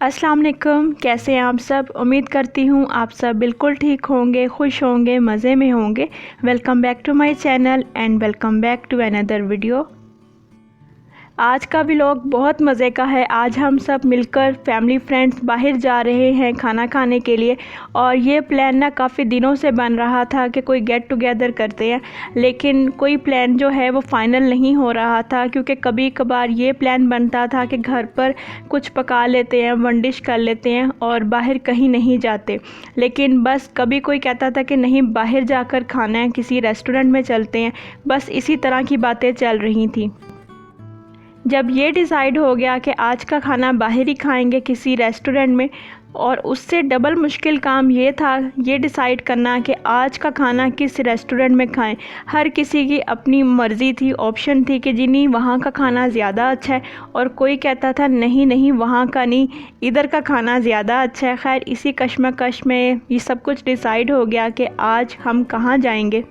अस्सलाम वालेकुम। कैसे हैं आप सब? उम्मीद करती हूँ आप सब बिल्कुल ठीक होंगे, खुश होंगे, मज़े में होंगे। Welcome back to my channel and welcome back to another video. आज का व्लॉग बहुत मज़े का है। आज हम सब मिलकर फैमिली फ्रेंड्स बाहर जा रहे हैं खाना खाने के लिए, और ये प्लान ना काफ़ी दिनों से बन रहा था कि कोई गेट टुगेदर करते हैं, लेकिन कोई प्लान जो है वो फ़ाइनल नहीं हो रहा था। क्योंकि कभी कभार ये प्लान बनता था कि घर पर कुछ पका लेते हैं, वन डिश कर लेते हैं और बाहर कहीं नहीं जाते। लेकिन बस कभी कोई कहता था कि नहीं, बाहर जाकर खाना है, किसी रेस्टोरेंट में चलते हैं। बस इसी तरह की बातें चल रही थी। जब ये डिसाइड हो गया कि आज का खाना बाहर ही खाएंगे किसी रेस्टोरेंट में, और उससे डबल मुश्किल काम ये था ये डिसाइड करना कि आज का खाना किस रेस्टोरेंट में खाएं। हर किसी की अपनी मर्ज़ी थी, ऑप्शन थी कि जी नहीं, वहाँ का खाना ज़्यादा अच्छा है, और कोई कहता था नहीं नहीं, वहाँ का नहीं, इधर का खाना ज़्यादा अच्छा है। खैर, इसी कश्मकश में ये सब कुछ डिसाइड हो गया कि आज हम कहाँ जाएंगे।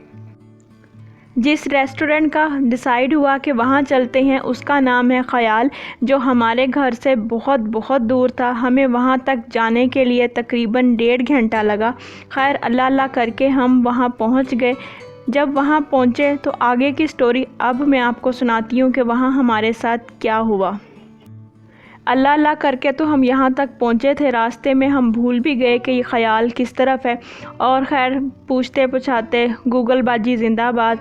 जिस रेस्टोरेंट का डिसाइड हुआ कि वहाँ चलते हैं, उसका नाम है ख़याल, जो हमारे घर से बहुत बहुत दूर था। हमें वहाँ तक जाने के लिए तकरीबन 1.5 घंटा लगा। खैर, अल्लाह अल्लाह करके हम वहाँ पहुँच गए। जब वहाँ पहुँचे तो आगे की स्टोरी अब मैं आपको सुनाती हूँ कि वहाँ हमारे साथ क्या हुआ। अल्लाह अल्लाह करके तो हम यहाँ तक पहुँचे थे, रास्ते में हम भूल भी गए कि ये ख़याल किस तरफ है। और ख़ैर, पूछते पूछाते गूगल बाजी ज़िंदाबाद,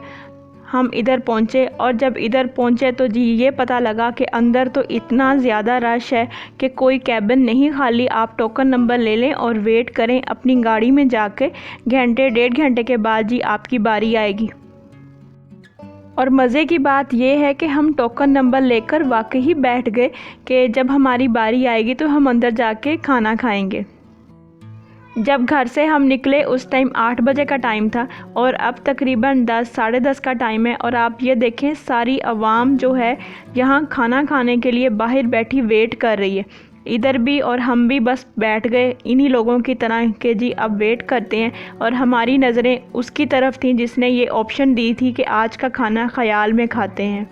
हम इधर पहुँचे। और जब इधर पहुँचे तो जी ये पता लगा कि अंदर तो इतना ज़्यादा रश है कि कोई कैबिन नहीं खाली। आप टोकन नंबर ले लें और वेट करें अपनी गाड़ी में जाके, घंटे 1.5 घंटे के बाद जी आपकी बारी आएगी। और मज़े की बात यह है कि हम टोकन नंबर लेकर वाकई बैठ गए कि जब हमारी बारी आएगी तो हम अंदर जाके खाना खाएंगे। जब घर से हम निकले उस टाइम 8 बजे का टाइम था, और अब तकरीबन 10 साढ़े 10 का टाइम है। और आप ये देखें, सारी आवाम जो है यहाँ खाना खाने के लिए बाहर बैठी वेट कर रही है। इधर भी, और हम भी बस बैठ गए इन्हीं लोगों की तरह कि जी अब वेट करते हैं। और हमारी नज़रें उसकी तरफ थी जिसने ये ऑप्शन दी थी कि आज का खाना ख़याल में खाते हैं।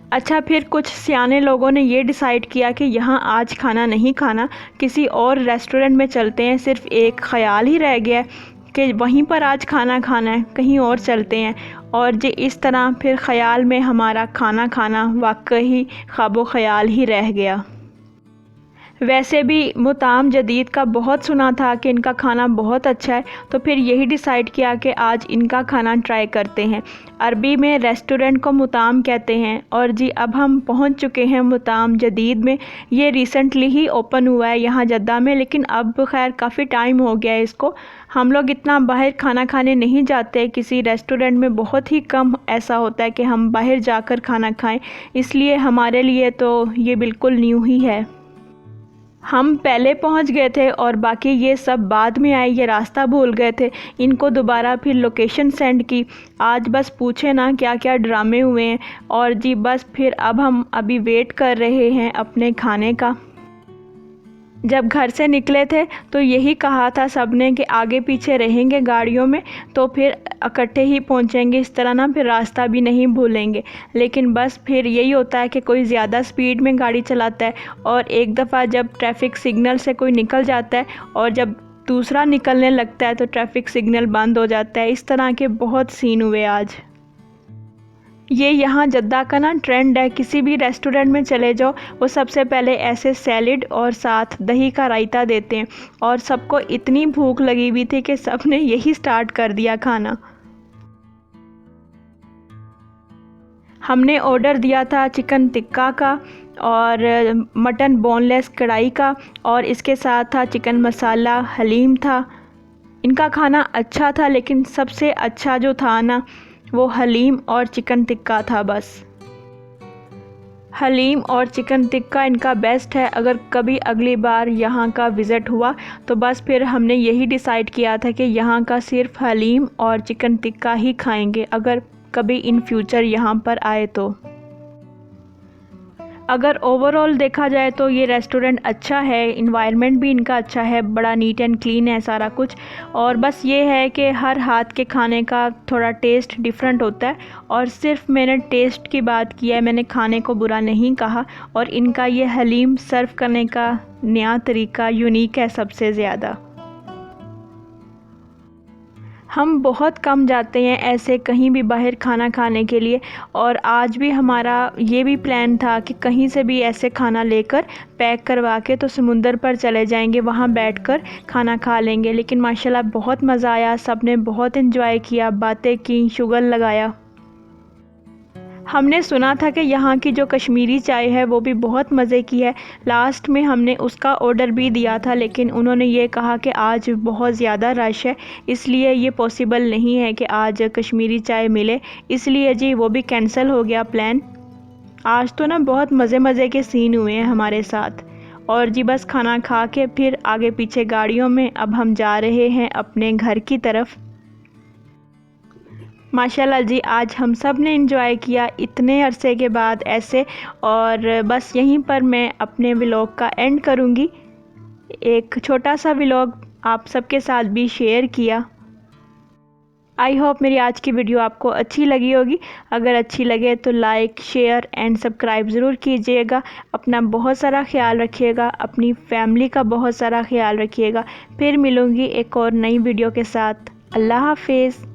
अच्छा, फिर कुछ सियाने लोगों ने ये डिसाइड किया कि यहाँ आज खाना नहीं खाना, किसी और रेस्टोरेंट में चलते हैं। सिर्फ एक ख़याल ही रह गया कि वहीं पर आज खाना खाना है, कहीं और चलते हैं। और जी इस तरह फिर ख़याल में हमारा खाना खाना वाकई ख्वाबो ख़याल ही रह गया। वैसे भी मुताम जदीद का बहुत सुना था कि इनका खाना बहुत अच्छा है, तो फिर यही डिसाइड किया कि आज इनका खाना ट्राई करते हैं। अरबी में रेस्टोरेंट को मुताम कहते हैं। और जी अब हम पहुंच चुके हैं मुताम जदीद में। ये रिसेंटली ही ओपन हुआ है यहाँ जद्दा में, लेकिन अब खैर काफ़ी टाइम हो गया है इसको। हम लोग इतना बाहर खाना खाने नहीं जाते किसी रेस्टोरेंट में, बहुत ही कम ऐसा होता है कि हम बाहर जाकर खाना खाएं, इसलिए हमारे लिए तो ये बिल्कुल न्यू ही है। हम पहले पहुंच गए थे और बाकी ये सब बाद में आए, ये रास्ता भूल गए थे। इनको दोबारा फिर लोकेशन सेंड की। आज बस पूछे ना क्या क्या ड्रामे हुए हैं। और जी बस फिर अब हम अभी वेट कर रहे हैं अपने खाने का। जब घर से निकले थे तो यही कहा था सब ने कि आगे पीछे रहेंगे गाड़ियों में तो फिर इकट्ठे ही पहुंचेंगे, इस तरह ना फिर रास्ता भी नहीं भूलेंगे। लेकिन बस फिर यही होता है कि कोई ज़्यादा स्पीड में गाड़ी चलाता है, और एक दफ़ा जब ट्रैफिक सिग्नल से कोई निकल जाता है और जब दूसरा निकलने लगता है तो ट्रैफिक सिग्नल बंद हो जाता है। इस तरह के बहुत सीन हुए आज। ये यहाँ जद्दा का ना ट्रेंड है, किसी भी रेस्टोरेंट में चले जाओ वो सबसे पहले ऐसे सैलेड और साथ दही का रायता देते हैं। और सबको इतनी भूख लगी हुई थी कि सब ने यही स्टार्ट कर दिया खाना। हमने ऑर्डर दिया था चिकन टिक्का का और मटन बोनलेस कढ़ाई का, और इसके साथ था चिकन मसाला हलीम था। इनका खाना अच्छा था, लेकिन सबसे अच्छा जो था ना वो हलीम और चिकन टिक्का था। बस हलीम और चिकन टिक्का इनका बेस्ट है। अगर कभी अगली बार यहाँ का विज़िट हुआ तो बस फिर हमने यही डिसाइड किया था कि यहाँ का सिर्फ हलीम और चिकन टिक्का ही खाएंगे अगर कभी इन फ्यूचर यहाँ पर आए तो। अगर ओवरऑल देखा जाए तो ये रेस्टोरेंट अच्छा है, इन्वायरमेंट भी इनका अच्छा है, बड़ा नीट एंड क्लीन है सारा कुछ। और बस ये है कि हर हाथ के खाने का थोड़ा टेस्ट डिफरेंट होता है। और सिर्फ मैंने टेस्ट की बात की है, मैंने खाने को बुरा नहीं कहा। और इनका ये हलीम सर्व करने का नया तरीका यूनिक है सबसे ज़्यादा। हम बहुत कम जाते हैं ऐसे कहीं भी बाहर खाना खाने के लिए, और आज भी हमारा ये भी प्लान था कि कहीं से भी ऐसे खाना लेकर पैक करवा के तो समुंदर पर चले जाएंगे, वहाँ बैठकर खाना खा लेंगे। लेकिन माशाल्लाह बहुत मज़ा आया, सब ने बहुत एंजॉय किया, बातें की, शुगर लगाया। हमने सुना था कि यहाँ की जो कश्मीरी चाय है वो भी बहुत मज़े की है। लास्ट में हमने उसका ऑर्डर भी दिया था, लेकिन उन्होंने ये कहा कि आज बहुत ज़्यादा रश है, इसलिए ये पॉसिबल नहीं है कि आज कश्मीरी चाय मिले, इसलिए जी वो भी कैंसिल हो गया प्लान। आज तो ना बहुत मज़े के सीन हुए हैं हमारे साथ। और जी बस खाना खा के फिर आगे पीछे गाड़ियों में अब हम जा रहे हैं अपने घर की तरफ। माशाल्लाह जी आज हम सब ने एंजॉय किया इतने अरसे के बाद ऐसे। और बस यहीं पर मैं अपने व्लॉग का एंड करूँगी। एक छोटा सा व्लॉग आप सबके साथ भी शेयर किया। आई होप मेरी आज की वीडियो आपको अच्छी लगी होगी। अगर अच्छी लगे तो लाइक, शेयर एंड सब्सक्राइब ज़रूर कीजिएगा। अपना बहुत सारा ख्याल रखिएगा, अपनी फैमिली का बहुत सारा ख्याल रखिएगा। फिर मिलूँगी एक और नई वीडियो के साथ। अल्लाह हाफिज़।